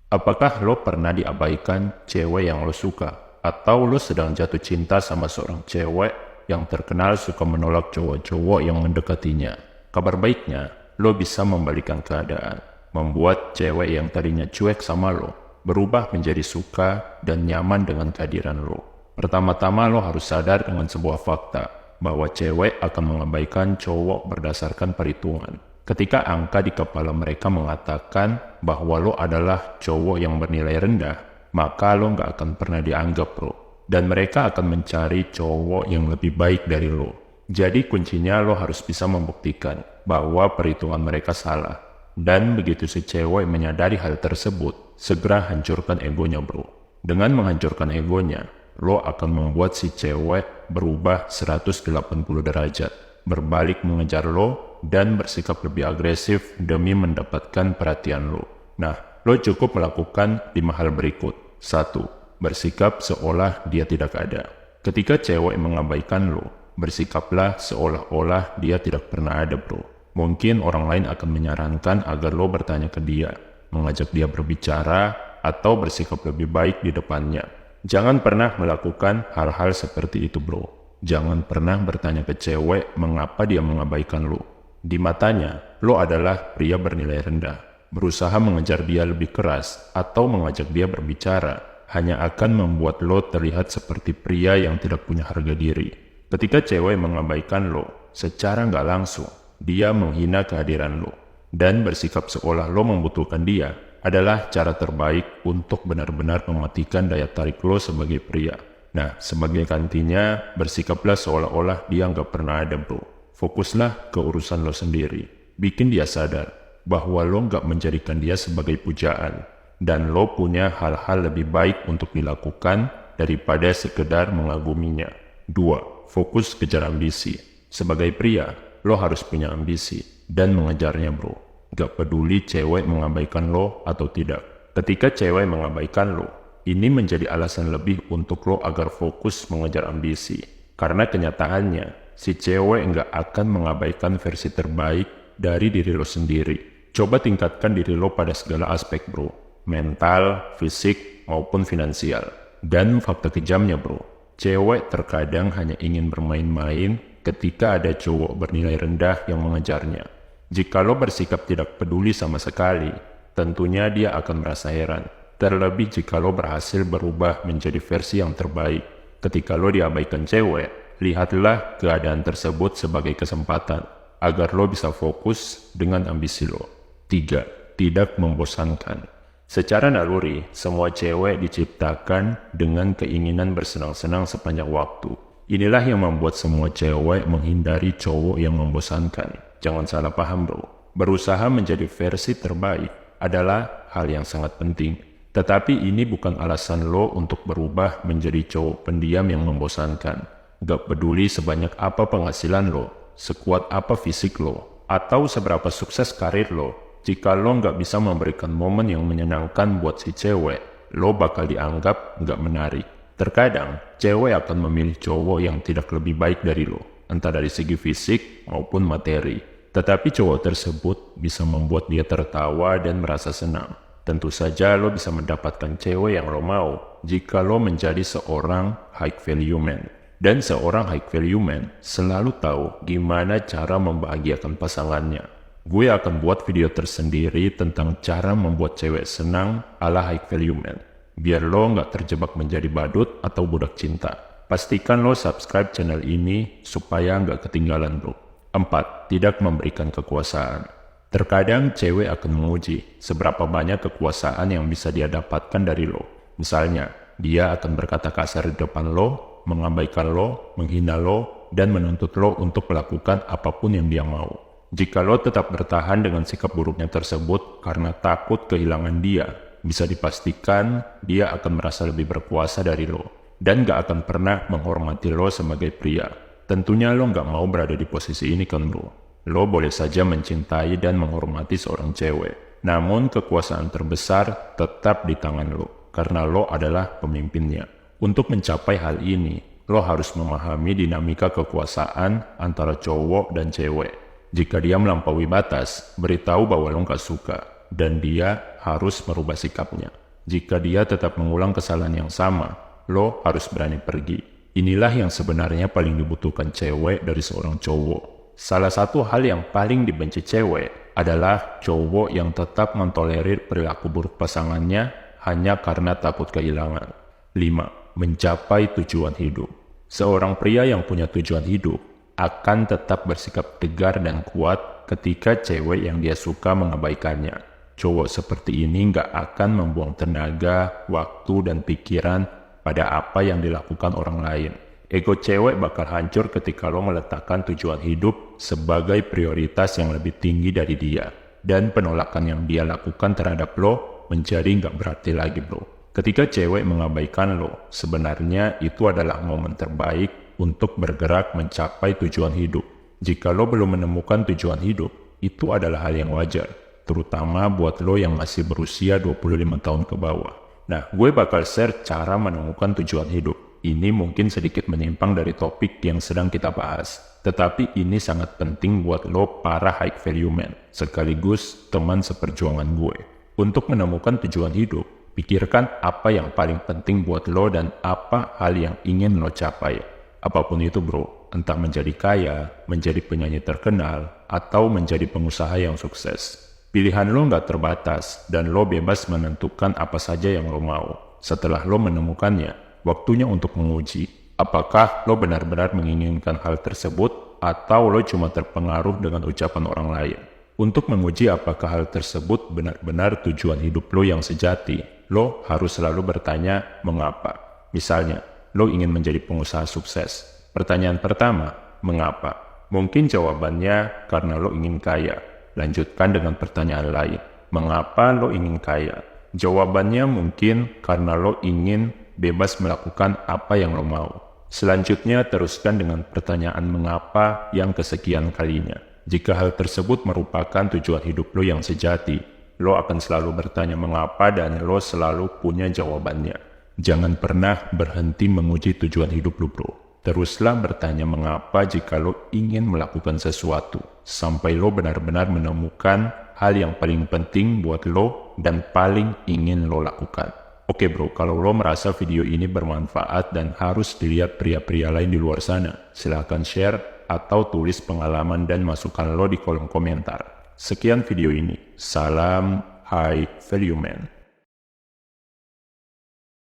Apakah lo pernah diabaikan cewek yang lo suka? Atau lo sedang jatuh cinta sama seorang cewek yang terkenal suka menolak cowok-cowok yang mendekatinya? Kabar baiknya, lo bisa membalikan keadaan, membuat cewek yang tadinya cuek sama lo berubah menjadi suka dan nyaman dengan kehadiran lo. Pertama-tama lo harus sadar dengan sebuah fakta, bahwa cewek akan mengabaikan cowok berdasarkan perhitungan. Ketika angka di kepala mereka mengatakan bahwa lo adalah cowok yang bernilai rendah, maka lo nggak akan pernah dianggap bro. Dan mereka akan mencari cowok yang lebih baik dari lo. Jadi kuncinya lo harus bisa membuktikan bahwa perhitungan mereka salah. Dan begitu si cewek menyadari hal tersebut, segera hancurkan egonya bro. Dengan menghancurkan egonya, lo akan membuat si cewek berubah 180 derajat, berbalik mengejar lo, dan bersikap lebih agresif demi mendapatkan perhatian lo. Nah, lo cukup melakukan 5 hal berikut. 1. Bersikap seolah dia tidak ada. Ketika cewek mengabaikan lo, bersikaplah seolah-olah dia tidak pernah ada bro. Mungkin orang lain akan menyarankan agar lo bertanya ke dia, mengajak dia berbicara, atau bersikap lebih baik di depannya. Jangan pernah melakukan hal-hal seperti itu bro. Jangan pernah bertanya ke cewek mengapa dia mengabaikan lo. Di matanya, lo adalah pria bernilai rendah. Berusaha mengejar dia lebih keras atau mengajak dia berbicara hanya akan membuat lo terlihat seperti pria yang tidak punya harga diri. Ketika cewek mengabaikan lo, secara nggak langsung, dia menghina kehadiran lo. Dan bersikap seolah lo membutuhkan dia adalah cara terbaik untuk benar-benar mematikan daya tarik lo sebagai pria. Nah, sebagai gantinya, bersikaplah seolah-olah dia nggak pernah ada bro. Fokuslah ke urusan lo sendiri. Bikin dia sadar bahwa lo nggak menjadikan dia sebagai pujaan. Dan lo punya hal-hal lebih baik untuk dilakukan daripada sekedar mengaguminya. 2. Fokus kejar ambisi. Sebagai pria, lo harus punya ambisi dan mengejarnya bro. Gak peduli cewek mengabaikan lo atau tidak. Ketika cewek mengabaikan lo, ini menjadi alasan lebih untuk lo agar fokus mengejar ambisi. Karena kenyataannya, si cewek nggak akan mengabaikan versi terbaik dari diri lo sendiri. Coba tingkatkan diri lo pada segala aspek bro. Mental, fisik, maupun finansial. Dan fakta kejamnya bro, cewek terkadang hanya ingin bermain-main ketika ada cowok bernilai rendah yang mengejarnya. Jika lo bersikap tidak peduli sama sekali, tentunya dia akan merasa heran. Terlebih jika lo berhasil berubah menjadi versi yang terbaik. Ketika lo diabaikan cewek, lihatlah keadaan tersebut sebagai kesempatan agar lo bisa fokus dengan ambisi lo. 3. Tidak membosankan. Secara naluri, semua cewek diciptakan dengan keinginan bersenang-senang sepanjang waktu. Inilah yang membuat semua cewek menghindari cowok yang membosankan. Jangan salah paham bro, berusaha menjadi versi terbaik adalah hal yang sangat penting. Tetapi ini bukan alasan lo untuk berubah menjadi cowok pendiam yang membosankan. Gak peduli sebanyak apa penghasilan lo, sekuat apa fisik lo, atau seberapa sukses karir lo. Jika lo nggak bisa memberikan momen yang menyenangkan buat si cewek, lo bakal dianggap nggak menarik. Terkadang, cewek akan memilih cowok yang tidak lebih baik dari lo, entah dari segi fisik maupun materi. Tetapi cowok tersebut bisa membuat dia tertawa dan merasa senang. Tentu saja lo bisa mendapatkan cewek yang lo mau jika lo menjadi seorang high value man. Dan seorang high value man selalu tahu gimana cara membahagiakan pasangannya. Gue akan buat video tersendiri tentang cara membuat cewek senang ala high value man. Biar lo nggak terjebak menjadi badut atau budak cinta. Pastikan lo subscribe channel ini supaya nggak ketinggalan bro. 4. Tidak memberikan kekuasaan. Terkadang cewek akan menguji seberapa banyak kekuasaan yang bisa dia dapatkan dari lo. Misalnya, dia akan berkata kasar di depan lo, mengabaikan lo, menghina lo, dan menuntut lo untuk melakukan apapun yang dia mau. Jika lo tetap bertahan dengan sikap buruknya tersebut karena takut kehilangan dia, bisa dipastikan dia akan merasa lebih berkuasa dari lo dan gak akan pernah menghormati lo sebagai pria. Tentunya lo gak mau berada di posisi ini kan bro. Lo boleh saja mencintai dan menghormati seorang cewek, namun kekuasaan terbesar tetap di tangan lo karena lo adalah pemimpinnya. Untuk mencapai hal ini, lo harus memahami dinamika kekuasaan antara cowok dan cewek. Jika dia melampaui batas, beritahu bahwa lo gak suka. dan dia harus merubah sikapnya. Jika dia tetap mengulang kesalahan yang sama, lo harus berani pergi. Inilah yang sebenarnya paling dibutuhkan cewek dari seorang cowok. Salah satu hal yang paling dibenci cewek adalah cowok yang tetap mentolerir perilaku buruk pasangannya hanya karena takut kehilangan. 5. Mencapai tujuan hidup. Seorang pria yang punya tujuan hidup akan tetap bersikap tegar dan kuat ketika cewek yang dia suka mengabaikannya. Cowok seperti ini nggak akan membuang tenaga, waktu, dan pikiran pada apa yang dilakukan orang lain. Ego cewek bakal hancur ketika lo meletakkan tujuan hidup sebagai prioritas yang lebih tinggi dari dia. Dan penolakan yang dia lakukan terhadap lo menjadi nggak berarti lagi, bro. Ketika cewek mengabaikan lo, sebenarnya itu adalah momen terbaik untuk bergerak mencapai tujuan hidup. Jika lo belum menemukan tujuan hidup, itu adalah hal yang wajar. Terutama buat lo yang masih berusia 25 tahun ke bawah. Nah, gue bakal share cara menemukan tujuan hidup. Ini mungkin sedikit menyimpang dari topik yang sedang kita bahas. Tetapi ini sangat penting buat lo para high value man, sekaligus teman seperjuangan gue. Untuk menemukan tujuan hidup, pikirkan apa yang paling penting buat lo dan apa hal yang ingin lo capai. Apapun itu bro, entah menjadi kaya, menjadi penyanyi terkenal, atau menjadi pengusaha yang sukses. Pilihan lo nggak terbatas, dan lo bebas menentukan apa saja yang lo mau. Setelah lo menemukannya, waktunya untuk menguji, apakah lo benar-benar menginginkan hal tersebut, atau lo cuma terpengaruh dengan ucapan orang lain. Untuk menguji apakah hal tersebut benar-benar tujuan hidup lo yang sejati, lo harus selalu bertanya mengapa. Misalnya, lo ingin menjadi pengusaha sukses. Pertanyaan pertama, mengapa? Mungkin jawabannya karena lo ingin kaya. Lanjutkan dengan pertanyaan lain. Mengapa lo ingin kaya? Jawabannya mungkin karena lo ingin bebas melakukan apa yang lo mau. Selanjutnya teruskan dengan pertanyaan mengapa yang kesekian kalinya. Jika hal tersebut merupakan tujuan hidup lo yang sejati, lo akan selalu bertanya mengapa dan lo selalu punya jawabannya. Jangan pernah berhenti menguji tujuan hidup lo bro. Teruslah bertanya mengapa jika lo ingin melakukan sesuatu, sampai lo benar-benar menemukan hal yang paling penting buat lo dan paling ingin lo lakukan. Oke bro, kalau lo merasa video ini bermanfaat dan harus dilihat pria-pria lain di luar sana, silahkan share atau tulis pengalaman dan masukan lo di kolom komentar. Sekian video ini, salam high value man.